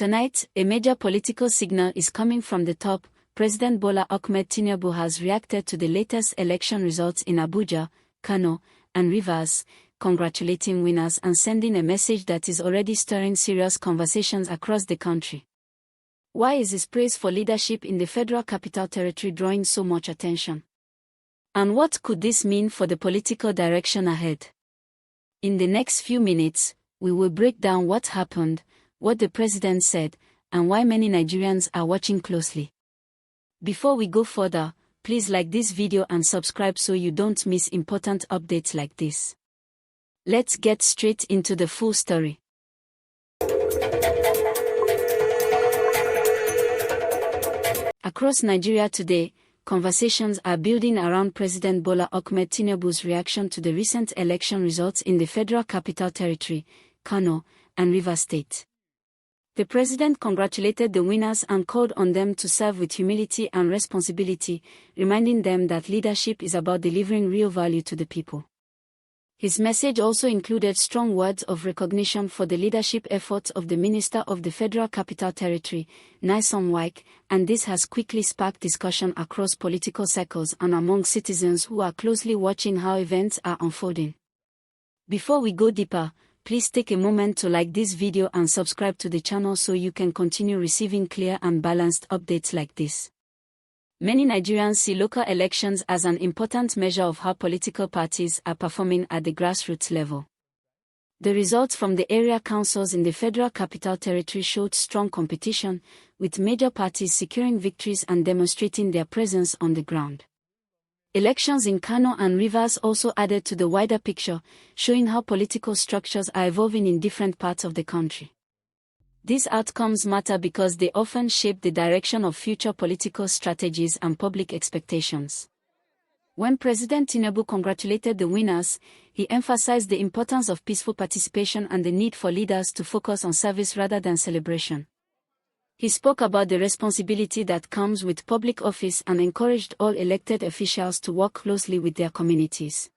Tonight, a major political signal is coming from the top. President Bola Ahmed Tinubu has reacted to the latest election results in Abuja, Kano, and Rivers, congratulating winners and sending a message that is already stirring serious conversations across the country. Why is his praise for leadership in the Federal Capital Territory drawing so much attention? And what could this mean for the political direction ahead? In the next few minutes, we will break down what happened, what the president said, and why many Nigerians are watching closely. Before we go further, please like this video and subscribe so you don't miss important updates like this. Let's get straight into the full story. Across Nigeria today, conversations are building around President Bola Ahmed Tinubu's reaction to the recent election results in the Federal Capital Territory, Kano, and Rivers State. The president congratulated the winners and called on them to serve with humility and responsibility, reminding them that leadership is about delivering real value to the people. His message also included strong words of recognition for the leadership efforts of the Minister of the Federal Capital Territory, Wike, and this has quickly sparked discussion across political circles and among citizens who are closely watching how events are unfolding. Before we go deeper, please take a moment to like this video and subscribe to the channel so you can continue receiving clear and balanced updates like this. Many Nigerians see local elections as an important measure of how political parties are performing at the grassroots level. The results from the area councils in the Federal Capital Territory showed strong competition, with major parties securing victories and demonstrating their presence on the ground. Elections in Kano and Rivers also added to the wider picture, showing how political structures are evolving in different parts of the country. These outcomes matter because they often shape the direction of future political strategies and public expectations. When President Tinubu congratulated the winners, he emphasized the importance of peaceful participation and the need for leaders to focus on service rather than celebration. He spoke about the responsibility that comes with public office and encouraged all elected officials to work closely with their communities.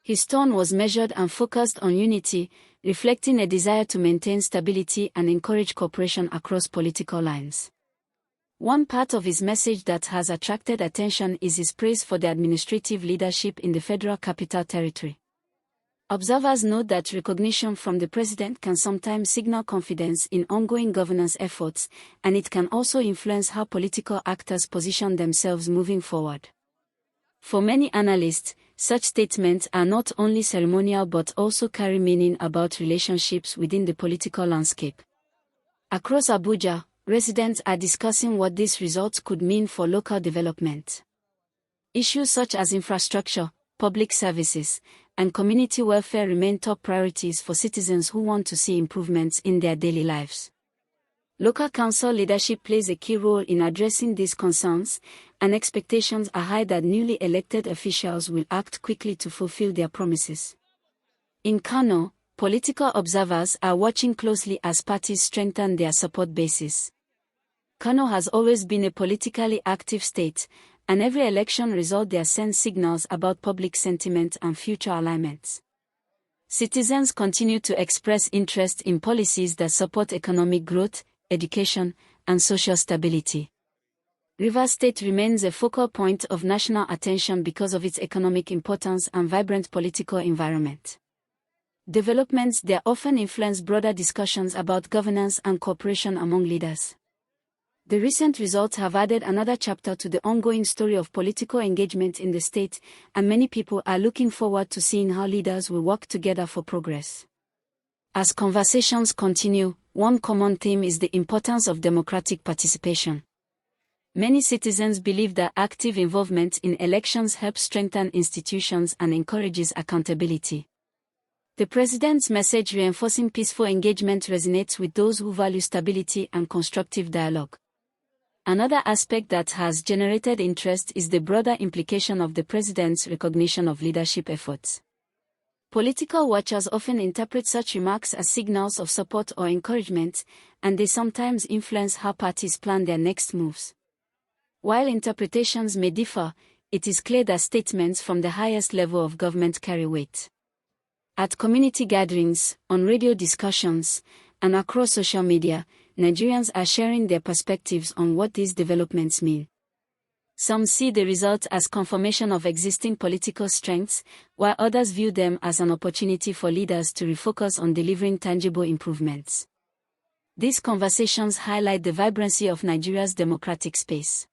His tone was measured and focused on unity, reflecting a desire to maintain stability and encourage cooperation across political lines. One part of his message that has attracted attention is his praise for the administrative leadership in the Federal Capital Territory. Observers note that recognition from the president can sometimes signal confidence in ongoing governance efforts, and it can also influence how political actors position themselves moving forward. For many analysts, such statements are not only ceremonial but also carry meaning about relationships within the political landscape. Across Abuja, residents are discussing what these results could mean for local development. Issues such as infrastructure, public services, and community welfare remain top priorities for citizens who want to see improvements in their daily lives. Local council leadership plays a key role in addressing these concerns, and expectations are high that newly elected officials will act quickly to fulfill their promises. In Kano, political observers are watching closely as parties strengthen their support bases. Kano has always been a politically active state, and every election result there sends signals about public sentiment and future alignments. Citizens continue to express interest in policies that support economic growth, education, and social stability. Rivers State remains a focal point of national attention because of its economic importance and vibrant political environment. Developments there often influence broader discussions about governance and cooperation among leaders. The recent results have added another chapter to the ongoing story of political engagement in the state, and many people are looking forward to seeing how leaders will work together for progress. As conversations continue, one common theme is the importance of democratic participation. Many citizens believe that active involvement in elections helps strengthen institutions and encourages accountability. The president's message reinforcing peaceful engagement resonates with those who value stability and constructive dialogue. Another aspect that has generated interest is the broader implication of the president's recognition of leadership efforts. Political watchers often interpret such remarks as signals of support or encouragement, and they sometimes influence how parties plan their next moves. While interpretations may differ, it is clear that statements from the highest level of government carry weight. At community gatherings, on radio discussions, and across social media, Nigerians are sharing their perspectives on what these developments mean. Some see the result as confirmation of existing political strengths, while others view them as an opportunity for leaders to refocus on delivering tangible improvements. These conversations highlight the vibrancy of Nigeria's democratic space.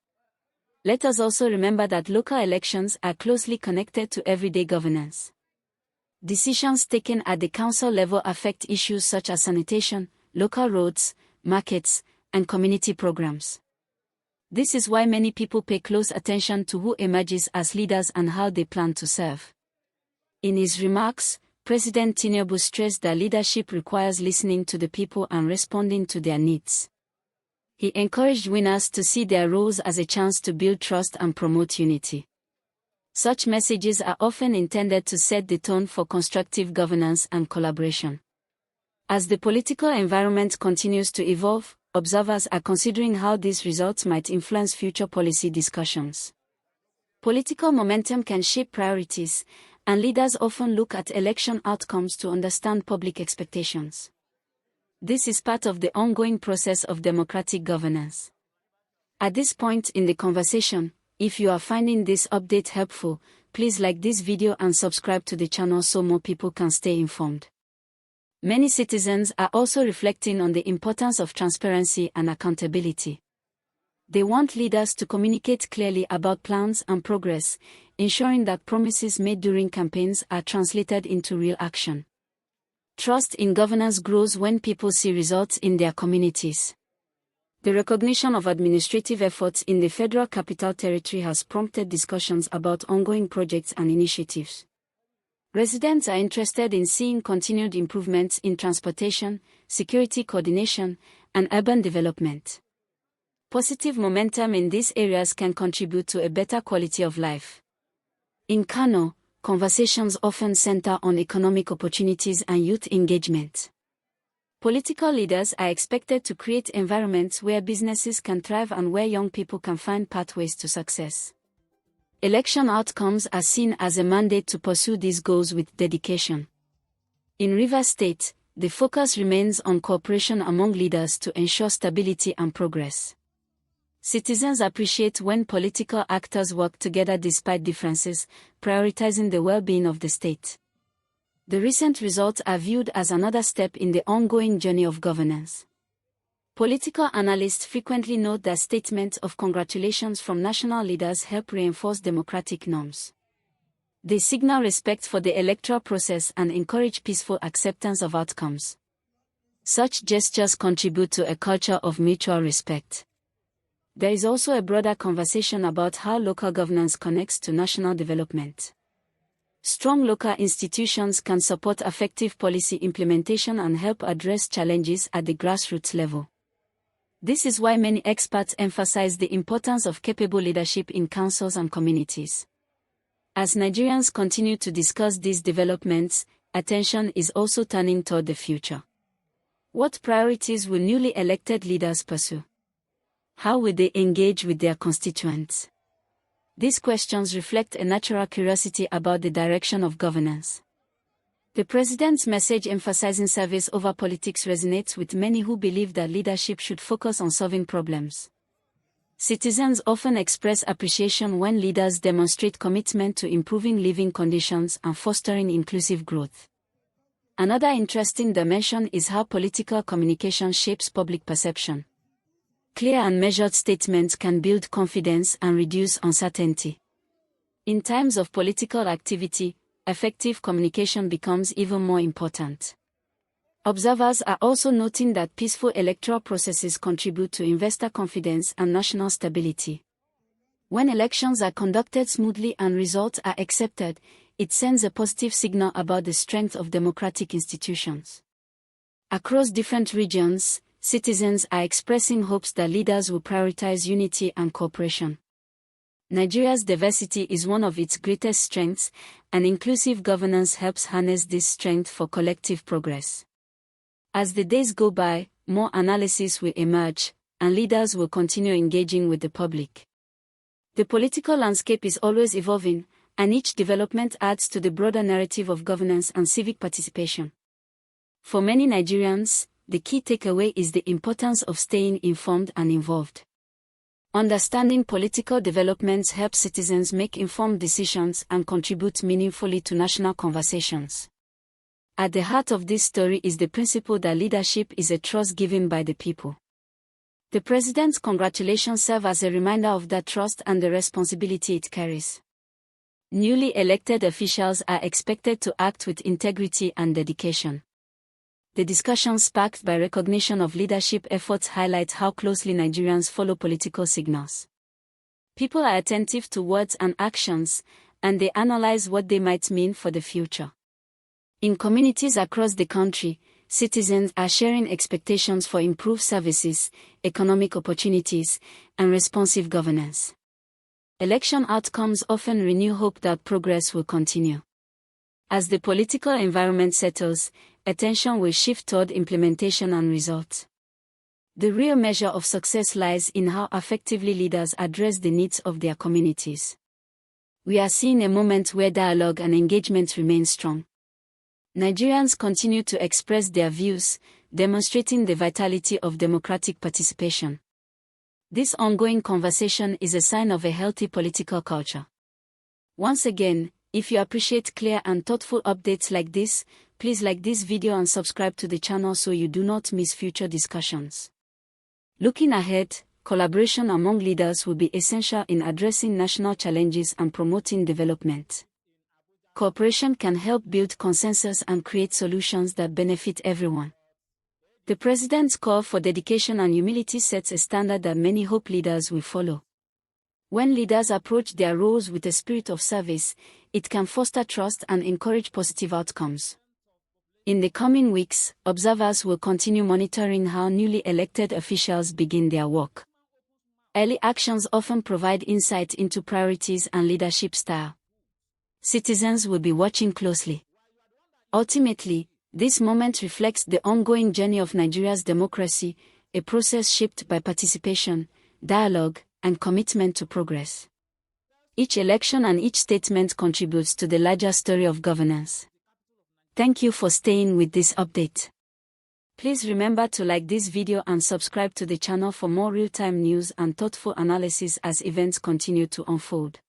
Let us also remember that local elections are closely connected to everyday governance. Decisions taken at the council level affect issues such as sanitation, local roads, markets, and community programs. This is why many people pay close attention to who emerges as leaders and how they plan to serve. In his remarks, President Tinubu stressed that leadership requires listening to the people and responding to their needs. He encouraged winners to see their roles as a chance to build trust and promote unity. Such messages are often intended to set the tone for constructive governance and collaboration. As the political environment continues to evolve, observers are considering how these results might influence future policy discussions. Political momentum can shape priorities, and leaders often look at election outcomes to understand public expectations. This is part of the ongoing process of democratic governance. At this point in the conversation, if you are finding this update helpful, please like this video and subscribe to the channel so more people can stay informed. Many citizens are also reflecting on the importance of transparency and accountability. They want leaders to communicate clearly about plans and progress, ensuring that promises made during campaigns are translated into real action. Trust in governance grows when people see results in their communities. The recognition of administrative efforts in the Federal Capital Territory has prompted discussions about ongoing projects and initiatives. Residents are interested in seeing continued improvements in transportation, security coordination, and urban development. Positive momentum in these areas can contribute to a better quality of life. In Kano, conversations often center on economic opportunities and youth engagement. Political leaders are expected to create environments where businesses can thrive and where young people can find pathways to success. Election outcomes are seen as a mandate to pursue these goals with dedication. In Rivers State, the focus remains on cooperation among leaders to ensure stability and progress. Citizens appreciate when political actors work together despite differences, prioritizing the well-being of the state. The recent results are viewed as another step in the ongoing journey of governance. Political analysts frequently note that statements of congratulations from national leaders help reinforce democratic norms. They signal respect for the electoral process and encourage peaceful acceptance of outcomes. Such gestures contribute to a culture of mutual respect. There is also a broader conversation about how local governance connects to national development. Strong local institutions can support effective policy implementation and help address challenges at the grassroots level. This is why many experts emphasize the importance of capable leadership in councils and communities. As Nigerians continue to discuss these developments, attention is also turning toward the future. What priorities will newly elected leaders pursue? How will they engage with their constituents? These questions reflect a natural curiosity about the direction of governance. The president's message emphasizing service over politics resonates with many who believe that leadership should focus on solving problems. Citizens often express appreciation when leaders demonstrate commitment to improving living conditions and fostering inclusive growth. Another interesting dimension is how political communication shapes public perception. Clear and measured statements can build confidence and reduce uncertainty. In times of political activity, effective communication becomes even more important. Observers are also noting that peaceful electoral processes contribute to investor confidence and national stability. When elections are conducted smoothly and results are accepted, it sends a positive signal about the strength of democratic institutions. Across different regions, citizens are expressing hopes that leaders will prioritize unity and cooperation. Nigeria's diversity is one of its greatest strengths, and inclusive governance helps harness this strength for collective progress. As the days go by, more analysis will emerge, and leaders will continue engaging with the public. The political landscape is always evolving, and each development adds to the broader narrative of governance and civic participation. For many Nigerians, the key takeaway is the importance of staying informed and involved. Understanding political developments helps citizens make informed decisions and contribute meaningfully to national conversations. At the heart of this story is the principle that leadership is a trust given by the people. The President's congratulations serve as a reminder of that trust and the responsibility it carries. Newly elected officials are expected to act with integrity and dedication. The discussion sparked by recognition of leadership efforts highlight how closely Nigerians follow political signals. People are attentive to words and actions, and they analyze what they might mean for the future. In communities across the country, citizens are sharing expectations for improved services, economic opportunities, and responsive governance. Election outcomes often renew hope that progress will continue. As the political environment settles, attention will shift toward implementation and results. The real measure of success lies in how effectively leaders address the needs of their communities. We are seeing a moment where dialogue and engagement remain strong. Nigerians continue to express their views, demonstrating the vitality of democratic participation. This ongoing conversation is a sign of a healthy political culture. Once again, if you appreciate clear and thoughtful updates like this, please like this video and subscribe to the channel so you do not miss future discussions. Looking ahead, collaboration among leaders will be essential in addressing national challenges and promoting development. Cooperation can help build consensus and create solutions that benefit everyone. The President's call for dedication and humility sets a standard that many hope leaders will follow. When leaders approach their roles with a spirit of service, it can foster trust and encourage positive outcomes. In the coming weeks, observers will continue monitoring how newly elected officials begin their work. Early actions often provide insight into priorities and leadership style. Citizens will be watching closely. Ultimately, this moment reflects the ongoing journey of Nigeria's democracy, a process shaped by participation, dialogue, and commitment to progress. Each election and each statement contributes to the larger story of governance. Thank you for staying with this update. Please remember to like this video and subscribe to the channel for more real-time news and thoughtful analysis as events continue to unfold.